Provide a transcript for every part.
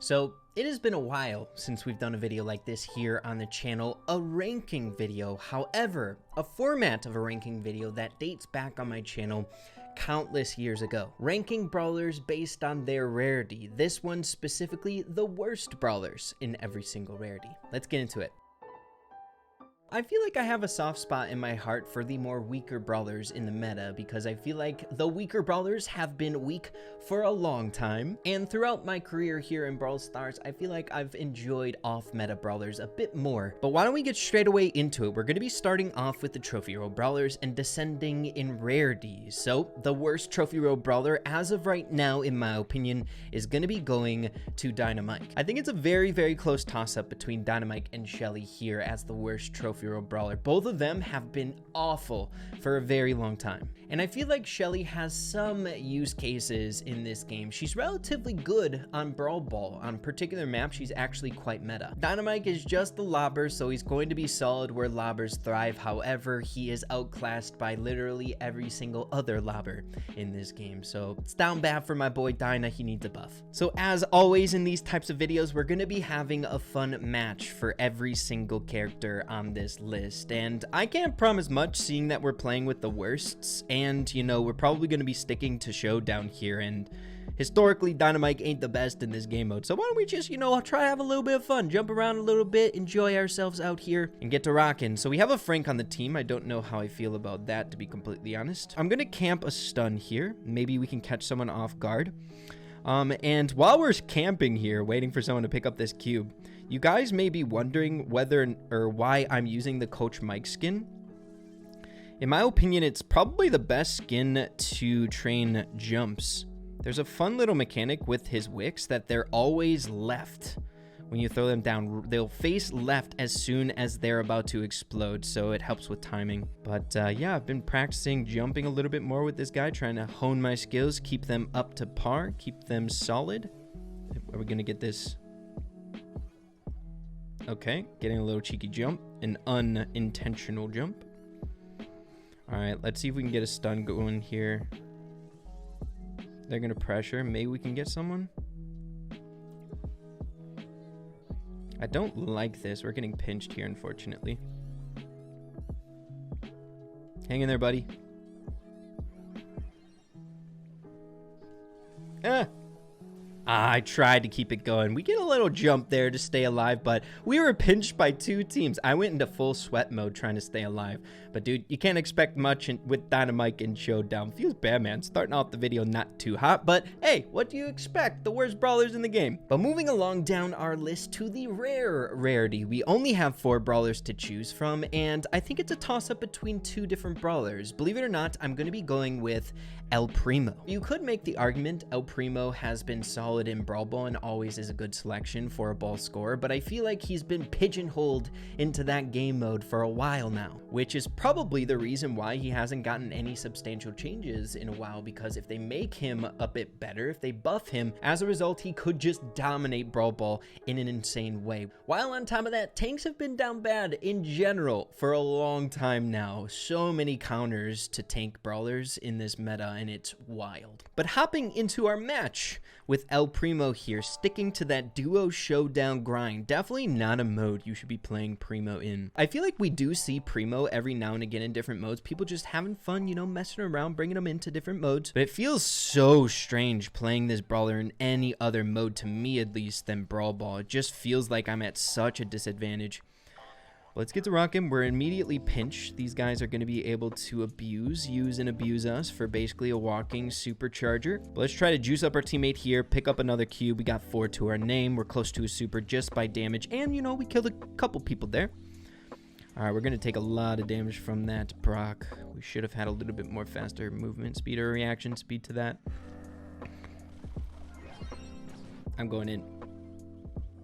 So it has been a while since we've done a video like this here on the channel, a ranking video. However, a format of a ranking video that dates back on my channel countless years ago. Ranking brawlers based on their rarity. This one specifically, the worst brawlers in every single rarity. Let's get into it. I feel like I have a soft spot in my heart for the more weaker brawlers in the meta because I feel like the weaker brawlers have been weak for a long time, and throughout my career here in Brawl Stars, I feel like I've enjoyed off-meta brawlers a bit more. But why don't we get straight away into it? We're going to be starting off with the Trophy Row brawlers and descending in rarity. So the worst Trophy Row brawler as of right now, in my opinion, is going to be going to Dynamite. I think it's a very, very close toss-up between Dynamite and Shelly here as the worst Trophy Row brawler. Both of them have been awful for a very long time. And I feel like Shelly has some use cases in this game. She's relatively good on Brawl Ball. On particular maps, she's actually quite meta. Dynamite is just the lobber, so he's going to be solid where lobbers thrive. However, he is outclassed by literally every single other lobber in this game. So it's down bad for my boy Dyna. He needs a buff. So as always in these types of videos, we're going to be having a fun match for every single character on this list. And I can't promise much seeing that we're playing with the worsts. And, you know, we're probably going to be sticking to Showdown here, and historically, Dynamite ain't the best in this game mode. So why don't we just, you know, try to have a little bit of fun, jump around a little bit, enjoy ourselves out here, and get to rocking. So we have a Frank on the team. I don't know how I feel about that, to be completely honest. I'm going to camp a stun here. Maybe we can catch someone off guard. And while we're camping here, waiting for someone to pick up this cube, you guys may be wondering whether or why I'm using the Coach Mike skin. In my opinion, it's probably the best skin to train jumps. There's a fun little mechanic with his wicks that they're always left. When you throw them down, they'll face left as soon as they're about to explode, so it helps with timing. But yeah, I've been practicing jumping a little bit more with this guy, trying to hone my skills, keep them up to par, keep them solid. Are we gonna get this? Okay, getting a little cheeky jump, an unintentional jump. All right, let's see if we can get a stun going here. They're gonna pressure. Maybe we can get someone. I don't like this. We're getting pinched here, unfortunately. Hang in there, buddy. I tried to keep it going. We get a little jump there to stay alive, but we were pinched by two teams. I went into full sweat mode trying to stay alive. But dude, you can't expect much with Dynamite and Showdown. Feels bad, man. Starting off the video not too hot, but hey, what do you expect? The worst brawlers in the game. But moving along down our list to the rarity. We only have 4 brawlers to choose from, and I think it's a toss-up between 2 different brawlers. Believe it or not, I'm going to be going with El Primo. You could make the argument El Primo has been solid in Brawl Ball and always is a good selection for a ball scorer, but I feel like he's been pigeonholed into that game mode for a while now, which is probably the reason why he hasn't gotten any substantial changes in a while, because if they make him a bit better, if they buff him, as a result, he could just dominate Brawl Ball in an insane way. While on top of that, tanks have been down bad in general for a long time now. So many counters to tank brawlers in this meta, and it's wild. But hopping into our match with El Primo here, sticking to that duo showdown grind. Definitely not a mode you should be playing Primo in. I feel like we do see Primo every now and again in different modes. People just having fun, you know, messing around, bringing them into different modes. But it feels so strange playing this brawler in any other mode, to me at least, than Brawl Ball. It just feels like I'm at such a disadvantage. Let's get to rocking. We're immediately pinched. These guys are going to be able to use and abuse us for basically a walking supercharger. But let's try to juice up our teammate here, pick up another cube. We got 4 to our name. We're close to a super just by damage. And, you know, we killed a couple people there. All right, we're going to take a lot of damage from that proc. We should have had a little bit more faster movement speed or reaction speed to that. I'm going in.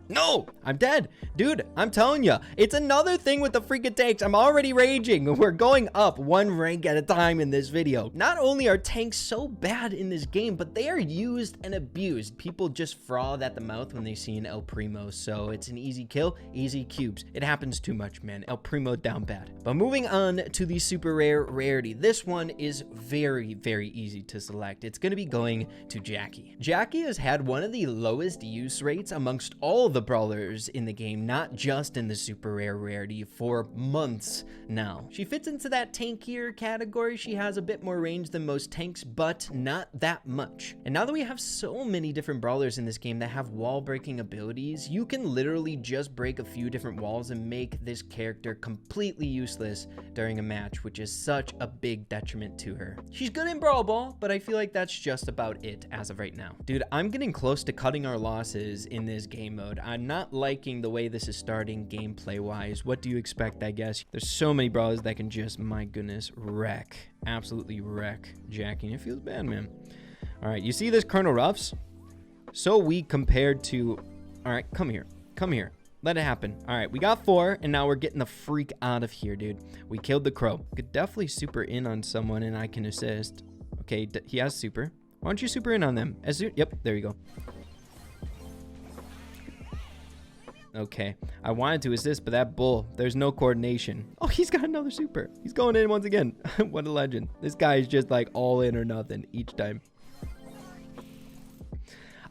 No, I'm dead. Dude, I'm telling you, it's another thing with the freaking tanks. I'm already raging. We're going up one rank at a time in this video. Not only are tanks so bad in this game, but they are used and abused. People just fraud at the mouth when they see an El Primo, so it's an easy kill, easy cubes. It happens too much, man. El Primo down bad. But moving on to the super rare Rarity. This one is very, very easy to select. It's going to be going to Jackie. Jackie has had one of the lowest use rates amongst all the brawlers in the game, not just in the super rare Rarity, for months now. She fits into that tankier category. She has a bit more range than most tanks, but not that much. And now that we have so many different brawlers in this game that have wall breaking abilities, you can literally just break a few different walls and make this character completely useless during a match, which is such a big detriment to her. She's good in Brawl Ball, but I feel like that's just about it as of right now. Dude, I'm getting close to cutting our losses in this game mode. I'm not liking the way this is starting gameplay wise. What do you expect, I guess? There's so many brawlers that can just, my goodness, wreck, absolutely wreck Jackie. And it feels bad, man. All right, you see this Colonel Ruffs? So weak compared to, all right, come here, come here. Let it happen. All right, we got 4, and now we're getting the freak out of here, dude. We killed the crow. Could definitely super in on someone, and I can assist. Okay, he has super. Why don't you super in on them? Yep, there you go. Okay, I wanted to assist, but that bull, there's no coordination. Oh, he's got another super. He's going in once again. What a legend. This guy is just like all in or nothing each time.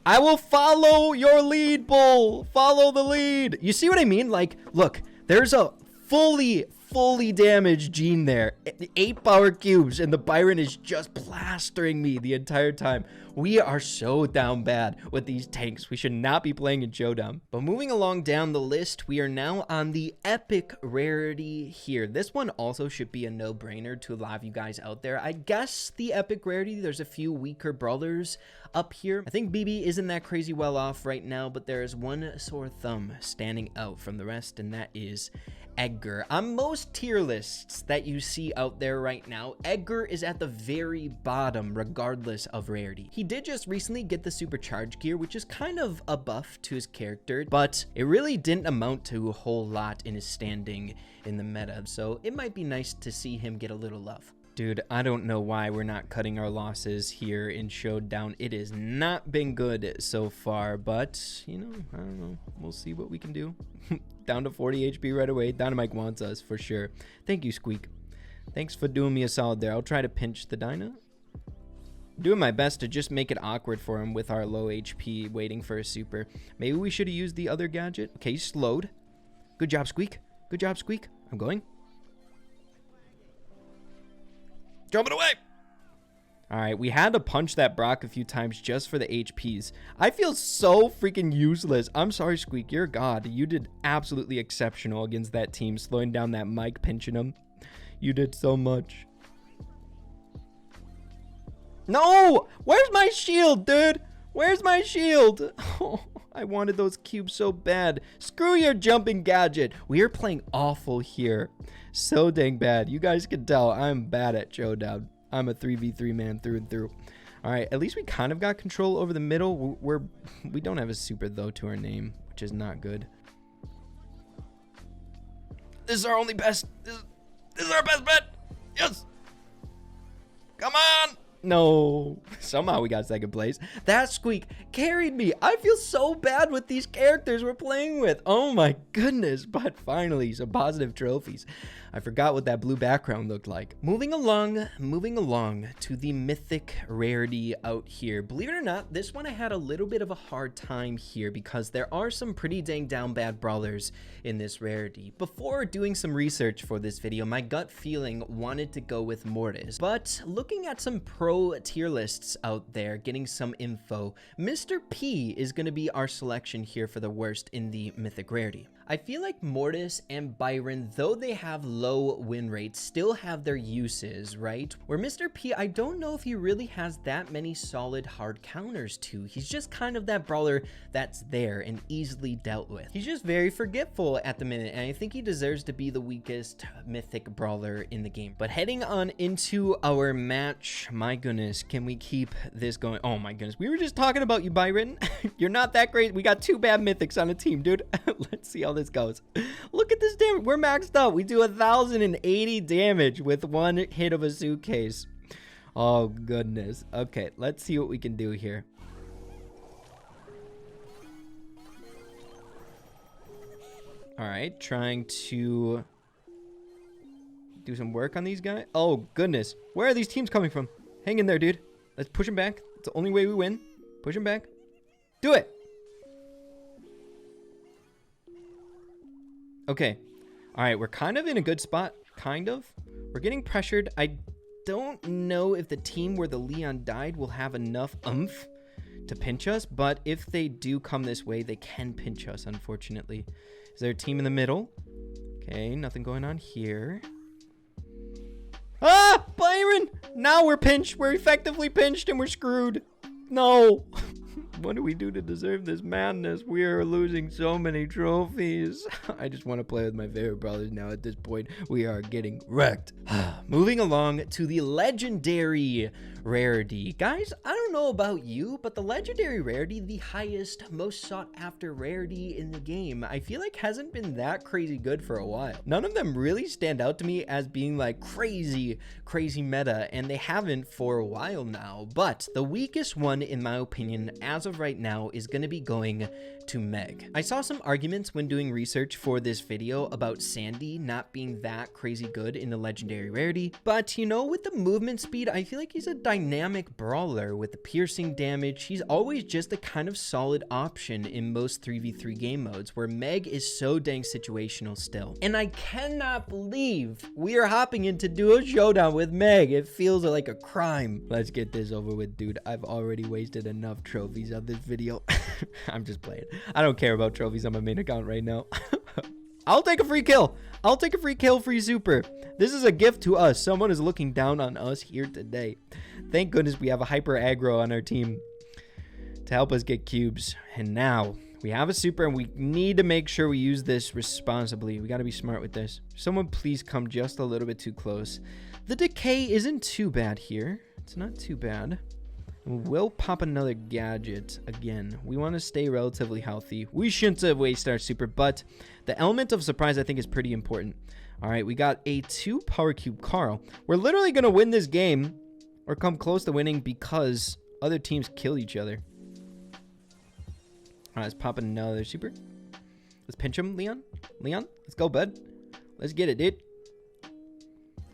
I will follow your lead, bull. Follow the lead. You see what I mean? Like, look, there's a fully damaged Gene there. 8 power cubes, and the Byron is just plastering me the entire time. We are so down bad with these tanks. We should not be playing in Showdown. But moving along down the list, we are now on the epic Rarity here. This one also should be a no-brainer to a lot of you guys out there. I guess the epic Rarity, there's a few weaker brawlers up here. I think BB isn't that crazy well off right now, but there is one sore thumb standing out from the rest, and that is Edgar. On most tier lists that you see out there right now, Edgar is at the very bottom regardless of rarity. He did just recently get the supercharge gear, which is kind of a buff to his character, but it really didn't amount to a whole lot in his standing in the meta, so it might be nice to see him get a little love. Dude, I don't know why we're not cutting our losses here in Showdown. It has not been good so far, but, you know, I don't know. We'll see what we can do. Down to 40 HP right away. Dynamite wants us for sure. Thank you, Squeak. Thanks for doing me a solid there. I'll try to pinch the Dyna. Doing my best to just make it awkward for him with our low HP waiting for a super. Maybe we should have used the other gadget. Okay, he's slowed. Good job, Squeak. Good job, Squeak. I'm going. Jump it away. All right, we had to punch that Brock a few times just for the HPs. I feel so freaking useless. I'm sorry, Squeak. You're a god. You did absolutely exceptional against that team, slowing down that Mike, pinching him. You did so much. No! Where's my shield, dude? Where's my shield? Oh, I wanted those cubes so bad. Screw your jumping gadget. We are playing awful here. So dang bad. You guys can tell I'm bad at Showdown. I'm a 3v3 man through and through. All right, at least we kind of got control over the middle. We don't have a super, though, to our name, which is not good. This is our only best. This is our best bet. Yes. Come on. No, somehow we got second place. That Squeak carried me. I feel so bad with these characters we're playing with. Oh my goodness, but finally some positive trophies. I forgot what that blue background looked like. Moving along to the mythic Rarity out here. Believe it or not, this one I had a little bit of a hard time here because there are some pretty dang down bad brawlers in this Rarity. Before doing some research for this video, my gut feeling wanted to go with Mortis, but looking at some pro tier lists out there, getting some info, Mr. P is going to be our selection here for the worst in the mythic Rarity. I feel like Mortis and Byron, though they have low win rates, still have their uses, right? Where Mr. P, I don't know if he really has that many solid hard counters to. He's just kind of that brawler that's there and easily dealt with. He's just very forgetful at the minute, and I think he deserves to be the weakest mythic brawler in the game. But heading on into our match, my goodness, can we keep this going? Oh my goodness, we were just talking about you, Byron. You're not that great. We got 2 bad mythics on a team, dude. Let's see how this goes. Look at this damage. We're maxed out. We do 1,080 damage with 1 hit of a suitcase. Oh goodness. Okay, let's see what we can do here. All right, trying to do some work on these guys. Oh goodness, where are these teams coming from? Hang in there, dude. Let's push them back. It's the only way we win. Push them back. Do it. Okay. All right, we're kind of in a good spot. Kind of. We're getting pressured. I don't know if the team where the Leon died will have enough oomph to pinch us, but if they do come this way, they can pinch us, unfortunately. Is there a team in the middle? Okay, nothing going on here. Ah, Byron! Now we're pinched. We're effectively pinched and we're screwed. No. What do we do to deserve this madness? We are losing so many trophies. I just want to play with my favorite brawlers now. At this point, we are getting wrecked. Moving along to the legendary Rarity. Guys, I don't know about you, but the legendary Rarity, the highest, most sought after rarity in the game, I feel like hasn't been that crazy good for a while. None of them really stand out to me as being like crazy meta, and they haven't for a while now. But the weakest one, in my opinion, as of right now, is going to be going to Meg. I saw some arguments when doing research for this video about Sandy not being that crazy good in the legendary Rarity, but you know, with the movement speed, I feel like he's a dynamic brawler with the piercing damage. He's always just a kind of solid option in most 3v3 game modes, where Meg is so dang situational still. And I cannot believe we are hopping into duo showdown with Meg. It feels like a crime. Let's get this over with, dude. I've already wasted enough trophies on this video. I'm just playing. I don't care about trophies on my main account right now. I'll take a free kill. I'll take a free kill for you, super. This is a gift to us. Someone is looking down on us here today. Thank goodness we have a hyper aggro on our team to help us get cubes. And now we have a super, and we need to make sure we use this responsibly. We got to be smart with this. Someone please come just a little bit too close. The decay isn't too bad here. It's not too bad. We'll pop another gadget again. We want to stay relatively healthy. We shouldn't have wasted our super, but the element of surprise I think is pretty important. All right, we got a 2 power cube Carl. We're literally going to win this game or come close to winning because other teams kill each other. All right, let's pop another super. Let's pinch him, Leon. Leon, let's go, bud. Let's get it, dude.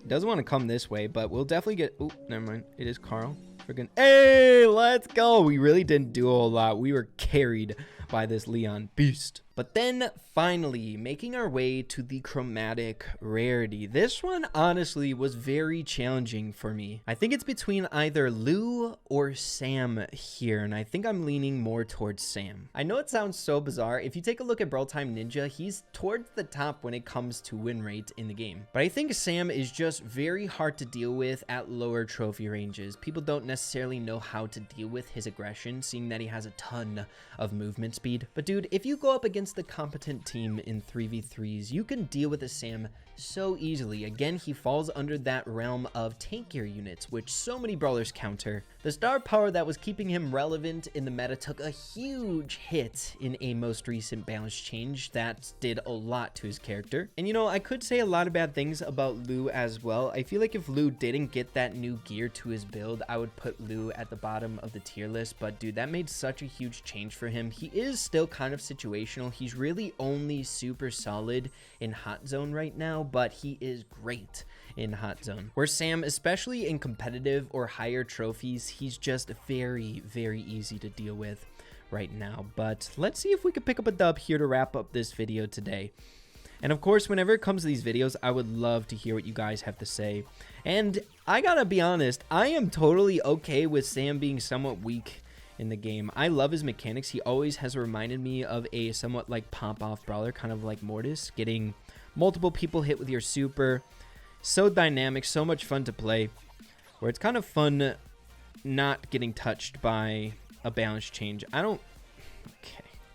He doesn't want to come this way, but we'll definitely get... Oh, never mind. It is Carl. Friggin' hey, let's go. We really didn't do a whole lot. We were carried by this Leon beast. But then finally making our way to the chromatic Rarity. This one honestly was very challenging for me. I think it's between either Lou or Sam here, and I think I'm leaning more towards Sam. I know it sounds so bizarre. If you take a look at Brawl Time Ninja, he's towards the top when it comes to win rate in the game. But I think Sam is just very hard to deal with at lower trophy ranges. People don't necessarily know how to deal with his aggression, seeing that he has a ton of movement speed. But dude, if you go up against the competent team in 3v3s, you can deal with a Sam so easily. Again, he falls under that realm of tankier units, which so many brawlers counter. The star power that was keeping him relevant in the meta took a huge hit in a most recent balance change that did a lot to his character. And you know, I could say a lot of bad things about Lou as well. I feel like if Lou didn't get that new gear to his build, I would put Lou at the bottom of the tier list, but dude, that made such a huge change for him. He is still kind of situational. He's really only super solid in hot zone right now, but he is great in hot zone. Where Sam, especially in competitive or higher trophies, he's just very easy to deal with right now. But let's see if we could pick up a dub here to wrap up this video today. And of course, whenever it comes to these videos, I would love to hear what you guys have to say. And I gotta be honest, I am totally okay with Sam being somewhat weak in the game. I love his mechanics. He always has reminded me of a somewhat like pop-off brawler, kind of like Mortis, getting multiple people hit with your super. So dynamic, so much fun to play, where it's kind of fun not getting touched by a balance change. Okay.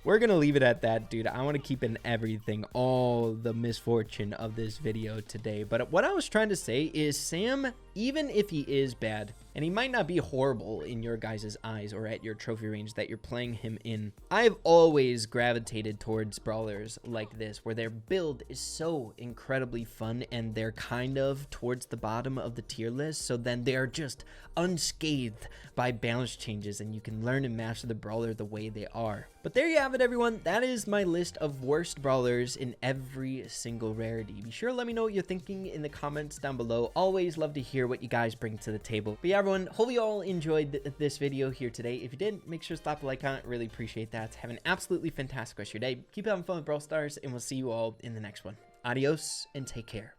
We're going to leave it at that, dude. I want to keep in everything, all the misfortune of this video today. But what I was trying to say is Sam, even if he is bad, and he might not be horrible in your guys' eyes or at your trophy range that you're playing him in, I've always gravitated towards brawlers like this, where their build is so incredibly fun and they're kind of towards the bottom of the tier list. So then they're just unscathed by balance changes and you can learn and master the brawler the way they are. But there you have it, everyone. That is my list of worst brawlers in every single rarity. Be sure to let me know what you're thinking in the comments down below. Always love to hear what you guys bring to the table. But yeah, everyone, hope you all enjoyed this video here today. If you did, make sure to slap a like on it. Really appreciate that. Have an absolutely fantastic rest of your day. Keep having fun with Brawl Stars, and we'll see you all in the next one. Adios and take care.